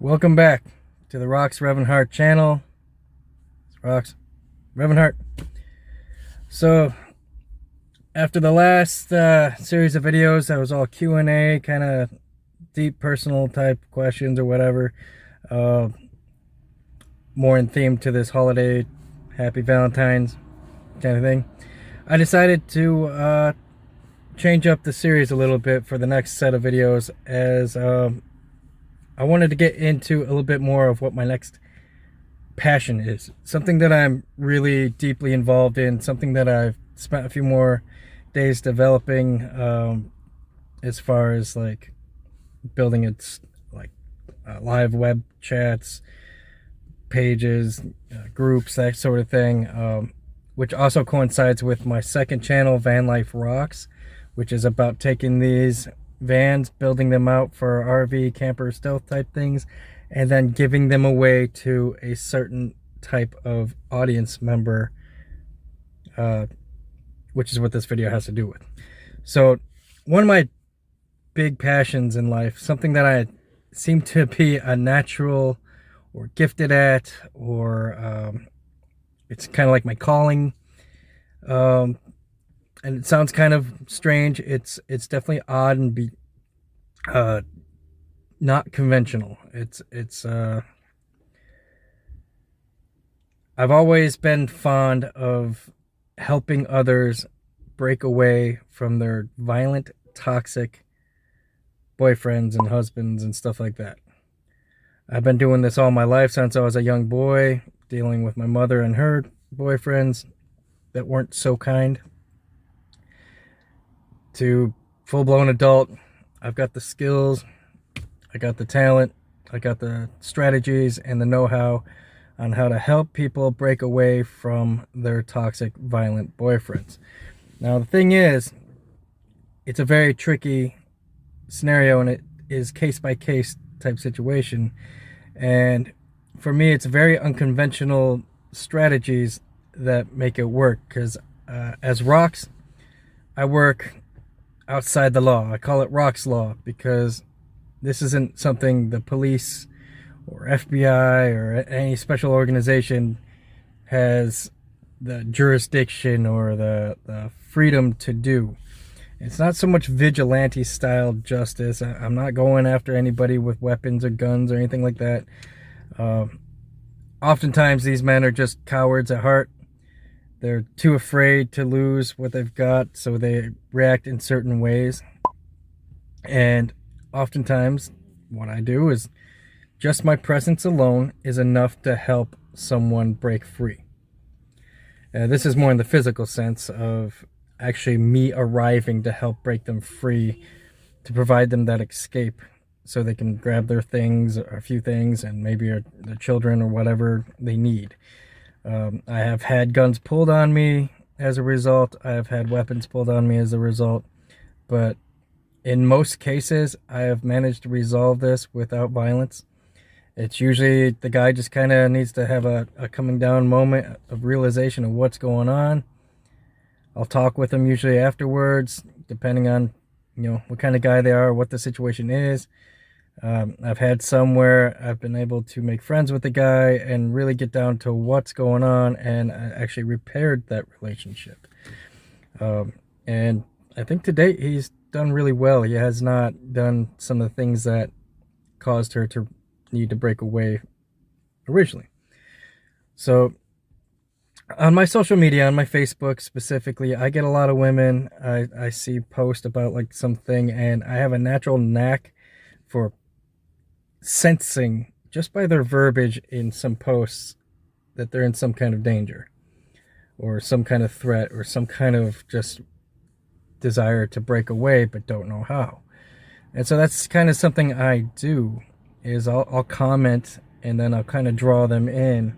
Welcome back to the Rocks Reverend Hart channel. It's Rocks Reverend Hart. So after the last series of videos that was all Q&A, kind of deep personal type questions or whatever, more in theme to this holiday, happy Valentine's kind of thing, I decided to change up the series a little bit for the next set of videos, as I wanted to get into a little bit more of what my next passion is. Something that I'm really deeply involved in, something that I've spent a few more days developing, as far as like building its like live web chats, pages, groups, that sort of thing, which also coincides with my second channel, Van Life Rocks, which is about taking these vans, building them out for RV, camper, stealth type things, and then giving them away to a certain type of audience member, which is what this video has to do with. So one of my big passions in life, something that I seem to be a natural or gifted at, or it's kind of like my calling, and it sounds kind of strange. It's definitely odd and not conventional. I've always been fond of helping others break away from their violent, toxic boyfriends and husbands and stuff like that. I've been doing this all my life since I was a young boy, dealing with my mother and her boyfriends that weren't so kind, to full-blown adult. I've got the skills, I got the talent, I got the strategies and the know-how on how to help people break away from their toxic, violent boyfriends. Now the thing is, it's a very tricky scenario, and it is case-by-case type situation, and for me it's very unconventional strategies that make it work, because as Rocks, I work outside the law. I call it Rocks Law because this isn't something the police or FBI or any special organization has the jurisdiction or the freedom to do. It's not so much vigilante style justice. I'm not going after anybody with weapons or guns or anything like that. Oftentimes these men are just cowards at heart. They're too afraid to lose what they've got, so they react in certain ways. And oftentimes what I do is just my presence alone is enough to help someone break free. This is more in the physical sense of actually me arriving to help break them free, to provide them that escape so they can grab their things, or a few things, and maybe their children or whatever they need. I have had guns pulled on me as a result. I have had weapons pulled on me as a result. But in most cases, I have managed to resolve this without violence. It's usually the guy just kind of needs to have a coming down moment of realization of what's going on. I'll talk with them usually afterwards, depending on, what kind of guy they are, what the situation is. I've had some where I've been able to make friends with the guy and really get down to what's going on, and I actually repaired that relationship. And I think to date he's done really well. He has not done some of the things that caused her to need to break away originally. So on my social media, on my Facebook specifically, I get a lot of women. I see posts about like something, and I have a natural knack for sensing just by their verbiage in some posts that they're in some kind of danger or some kind of threat or some kind of just desire to break away but don't know how. And so that's kind of something I do, is I'll comment and then I'll kind of draw them in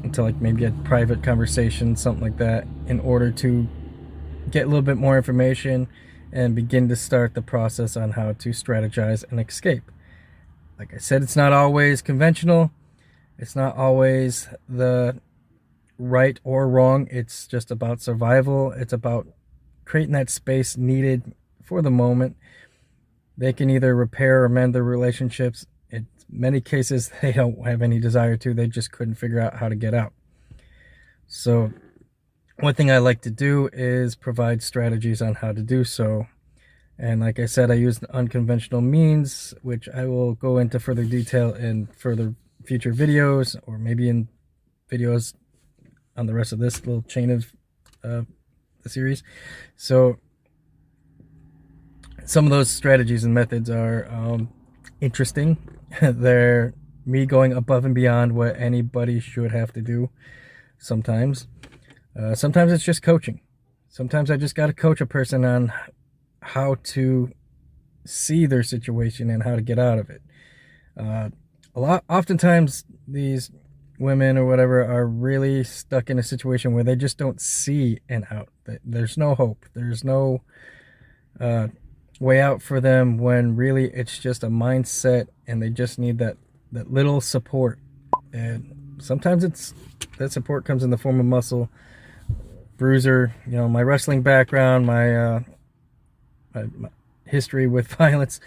into like maybe a private conversation, something like that, in order to get a little bit more information and begin to start the process on how to strategize and escape. Like I said, it's not always conventional. It's not always the right or wrong. It's just about survival. It's about creating that space needed for the moment they can either repair or mend their relationships. In many cases, they don't have any desire to. They just couldn't figure out how to get out. So one thing I like to do is provide strategies on how to do so. And like I said, I use unconventional means, which I will go into further detail in further future videos, or maybe in videos on the rest of this little chain of the series. So some of those strategies and methods are interesting. They're me going above and beyond what anybody should have to do sometimes. Sometimes it's just coaching. Sometimes I just got to coach a person on how to see their situation and how to get out of it. Oftentimes these women or whatever are really stuck in a situation where they just don't see an out. There's no hope. There's no way out for them, when really it's just a mindset and they just need that little support. And sometimes that support comes in the form of muscle. Bruiser, my wrestling background, my history with violence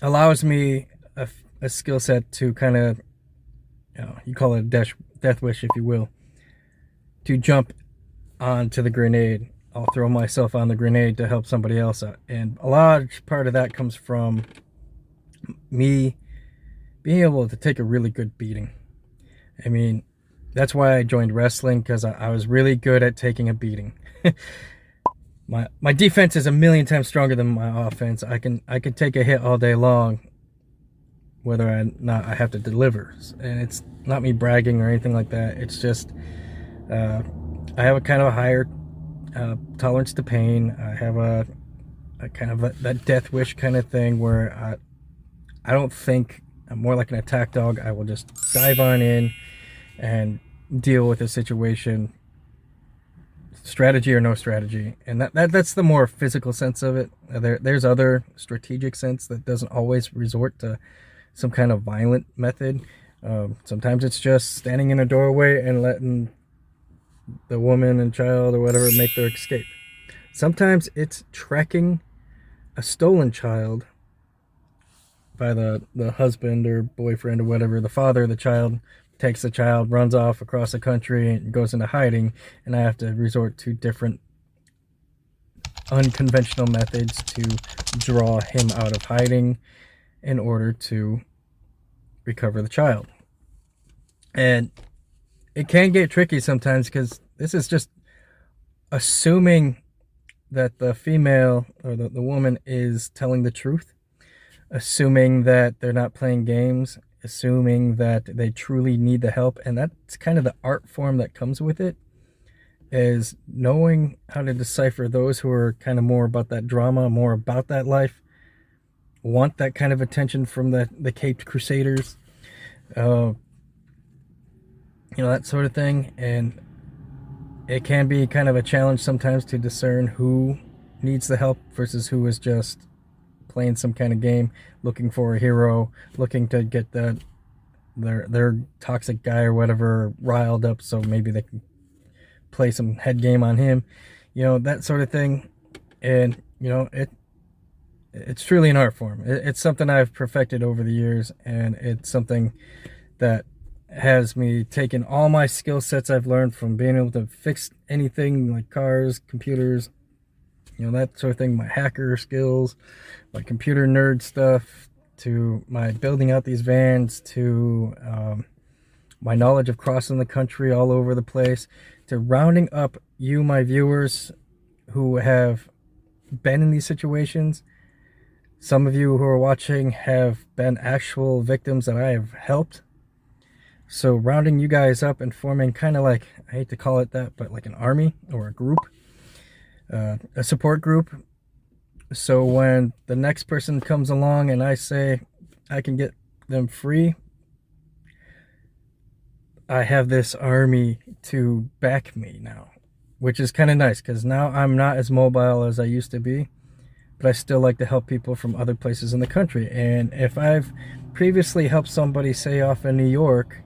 allows me a skill set to kind of, you call it a death wish, if you will, to jump onto the grenade. I'll throw myself on the grenade to help somebody else out. And a large part of that comes from me being able to take a really good beating. I mean, that's why I joined wrestling, because I was really good at taking a beating. My defense is a million times stronger than my offense. I can take a hit all day long, whether or not I have to deliver. And it's not me bragging or anything like that. It's just I have a kind of a higher tolerance to pain. I have a kind of that death wish kind of thing, where I don't think. I'm more like an attack dog. I will just dive on in and deal with a situation, strategy or no strategy. And that's the more physical sense of it. There's other strategic sense that doesn't always resort to some kind of violent method. Sometimes it's just standing in a doorway and letting the woman and child or whatever make their escape. Sometimes it's tracking a stolen child by the husband or boyfriend or whatever. The father of the child takes the child, runs off across the country, and goes into hiding, and I have to resort to different unconventional methods to draw him out of hiding in order to recover the child. And it can get tricky sometimes, because this is just assuming that the female or the woman is telling the truth, assuming that they're not playing games, assuming that they truly need the help. And that's kind of the art form that comes with it, is knowing how to decipher those who are kind of more about that drama, more about that life, want that kind of attention from the caped crusaders, that sort of thing. And it can be kind of a challenge sometimes to discern who needs the help versus who is just playing some kind of game, looking for a hero, looking to get their toxic guy or whatever riled up, so maybe they can play some head game on him, that sort of thing. And it's truly an art form. It's something I've perfected over the years, and it's something that has me taken all my skill sets I've learned from being able to fix anything like cars, computers, that sort of thing, my hacker skills, my computer nerd stuff, to my building out these vans, to my knowledge of crossing the country all over the place, to rounding up you, my viewers, who have been in these situations. Some of you who are watching have been actual victims that I have helped. So rounding you guys up and forming kind of like, I hate to call it that, but like an army or a group, a support group. So when the next person comes along and I say I can get them free, I have this army to back me now, which is kind of nice, because now I'm not as mobile as I used to be, but I still like to help people from other places in the country. And if I've previously helped somebody, say, off in New York,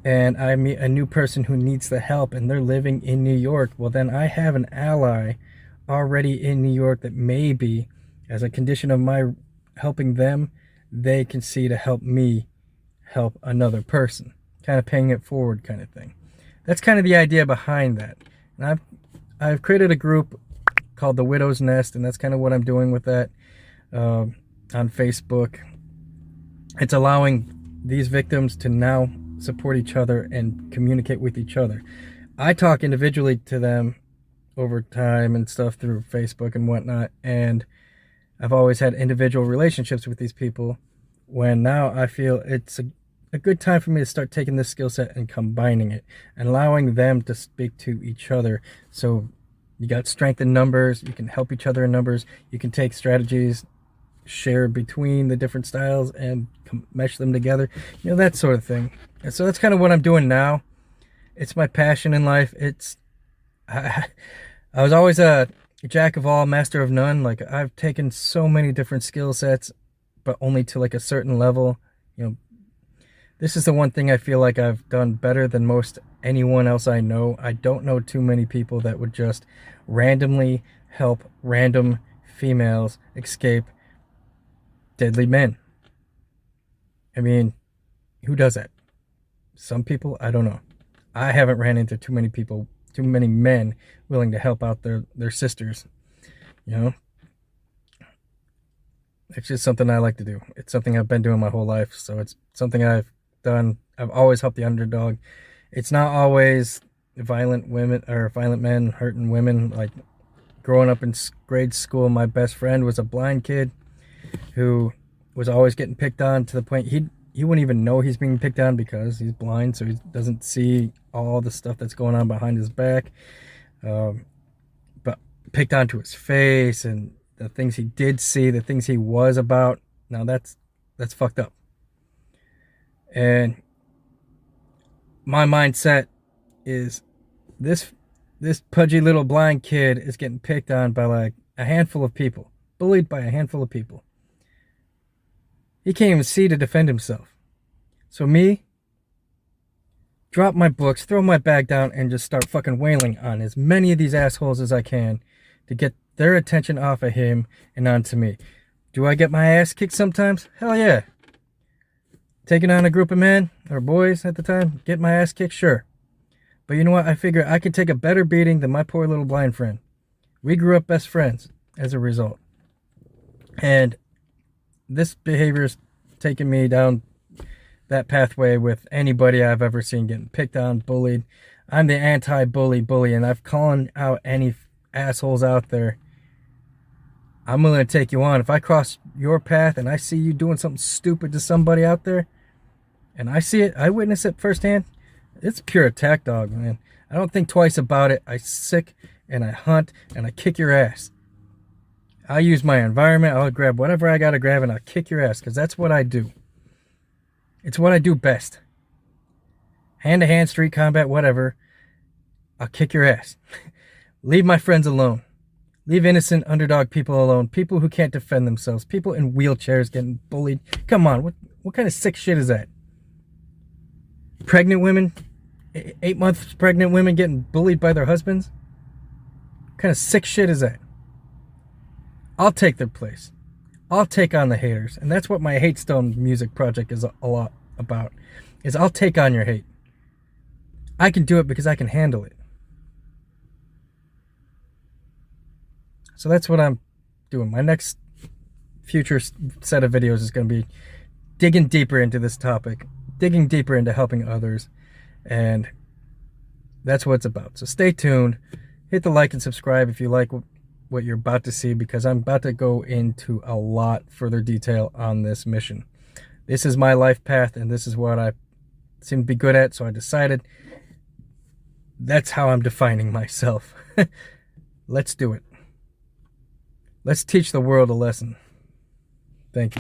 and I meet a new person who needs the help and they're living in New York, well, then I have an ally already in New York that maybe As a condition of my helping them, they can see to help me help another person. Kind of paying it forward kind of thing. That's kind of the idea behind that. And I've created a group called The Widow's Nest, and that's kind of what I'm doing with that on Facebook. It's allowing these victims to now support each other and communicate with each other. I talk individually to them over time and stuff through Facebook and whatnot, and I've always had individual relationships with these people, when now I feel it's a good time for me to start taking this skill set and combining it and allowing them to speak to each other. So you got strength in numbers, you can help each other in numbers, you can take strategies, share between the different styles and mesh them together, you know, that sort of thing. And so that's kind of what I'm doing now. It's my passion in life. I was always a jack of all, master of none. Like, I've taken so many different skill sets, but only to like a certain level. You know, this is the one thing I feel like I've done better than most anyone else I know. I don't know too many people that would just randomly help random females escape deadly men. I mean, who does that? Some people, I don't know. I haven't ran into too many people, too many men willing to help out their sisters. You know, it's just something I like to do. It's something I've been doing my whole life, so it's something I've done. I've always helped the underdog. It's not always violent women or violent men hurting women. Like, growing up in grade school, my best friend was a blind kid who was always getting picked on, to the point he wouldn't even know he's being picked on because he's blind, so he doesn't see all the stuff that's going on behind his back. But picked on to his face, and the things he did see, the things he was about. Now that's fucked up. And my mindset is this pudgy little blind kid is getting picked on by like a handful of people, bullied by a handful of people. He can't even see to defend himself. So me, drop my books, throw my bag down, and just start fucking wailing on as many of these assholes as I can to get their attention off of him and onto me. Do I get my ass kicked sometimes? Hell yeah. Taking on a group of men, or boys at the time, get my ass kicked? Sure. But you know what? I figure I could take a better beating than my poor little blind friend. We grew up best friends as a result. And this behavior's taken me down that pathway with anybody I've ever seen getting picked on, bullied. I'm the anti-bully, and I've called out any assholes out there. I'm willing to take you on. If I cross your path and I see you doing something stupid to somebody out there, and I see it, I witness it firsthand, it's pure attack dog, man. I don't think twice about it. I sick and I hunt and I kick your ass. I'll use my environment. I'll grab whatever I gotta grab and I'll kick your ass, because that's what I do. It's what I do best. Hand-to-hand, street combat, whatever. I'll kick your ass. Leave my friends alone. Leave innocent underdog people alone. People who can't defend themselves. People in wheelchairs getting bullied. Come on, what kind of sick shit is that? Pregnant women, 8 months pregnant women getting bullied by their husbands? What kind of sick shit is that? I'll take their place. I'll take on the haters. And that's what my Hate Stone music project is a lot about. Is I'll take on your hate. I can do it because I can handle it. So that's what I'm doing. My next future set of videos is going to be digging deeper into this topic. Digging deeper into helping others. And that's what it's about. So stay tuned. Hit the like and subscribe if you like what you're about to see, because I'm about to go into a lot further detail on this mission. This is my life path, and this is what I seem to be good at, so I decided that's how I'm defining myself. Let's do it. Let's teach the world a lesson. Thank you.